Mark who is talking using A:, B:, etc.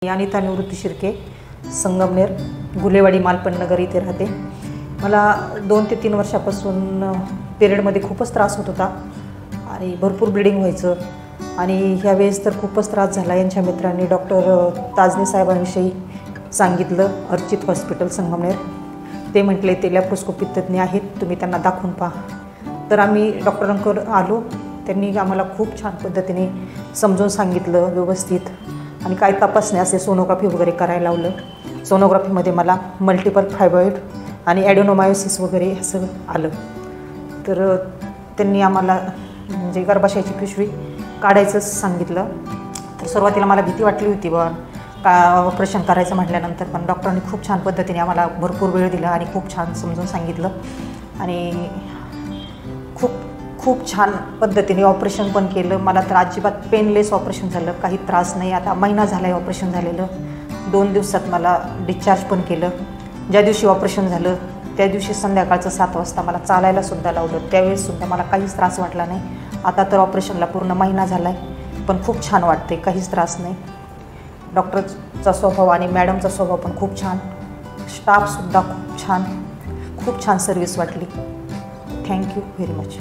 A: अनिता निवृत्ती शिर्के, संगमनेर, गुलेवाडी, मालपणनगर इथे राहते। मला 2 ते 3 वर्षापासून पिरियडमध्ये खूपच त्रास होत होता आणि भरपूर ब्लिडिंग व्हायचं आणि ह्यावेळेस तर खूपच त्रास झाला। यांच्या मित्रांनी डॉक्टर ताजने साहेबांविषयी सांगितलं, अर्चित हॉस्पिटल संगमनेर। ते म्हटले ते लॅप्रोस्कोपी तज्ञ आहेत, तुम्ही त्यांना दाखवून पहा। तर आम्ही डॉक्टरांकडे आलो, त्यांनी आम्हाला खूप छान पद्धतीने समजून सांगितलं व्यवस्थित आणि काय तपासणे असे सोनोग्राफी वगैरे करायला लावलं। सोनोग्राफीमध्ये मला मल्टिपल फायब्रॉइड आणि ॲडेनोमायोसिस वगैरे असं आलं। तर त्यांनी आम्हाला म्हणजे गर्भाशयाची पिशवी काढायचं सांगितलं। तर सुरुवातीला मला भीती वाटली होती का ऑपरेशन करायचं म्हटल्यानंतर, पण डॉक्टरांनी खूप छान पद्धतीने आम्हाला भरपूर वेळ दिला आणि खूप छान समजून सांगितलं आणि खूप छान पद्धतीने ऑपरेशन पण केलं। मला तर अजिबात पेनलेस ऑपरेशन झालं, काही त्रास नाही। आता महिना झाला आहे ऑपरेशन झालेलं। 2 दिवसात मला डिस्चार्ज पण केलं। ज्या दिवशी ऑपरेशन झालं त्या दिवशी संध्याकाळचं 7 वाजता मला चालायलासुद्धा लावलं, त्यावेळेससुद्धा मला काहीच त्रास वाटला नाही। आता तर ऑपरेशनला पूर्ण महिना झाला आहे, पण खूप छान वाटते, काहीच त्रास नाही। डॉक्टरचा स्वभाव आणि मॅडमचा स्वभाव पण खूप छान, स्टाफसुद्धा खूप छान सर्विस वाटली। Thank you very much.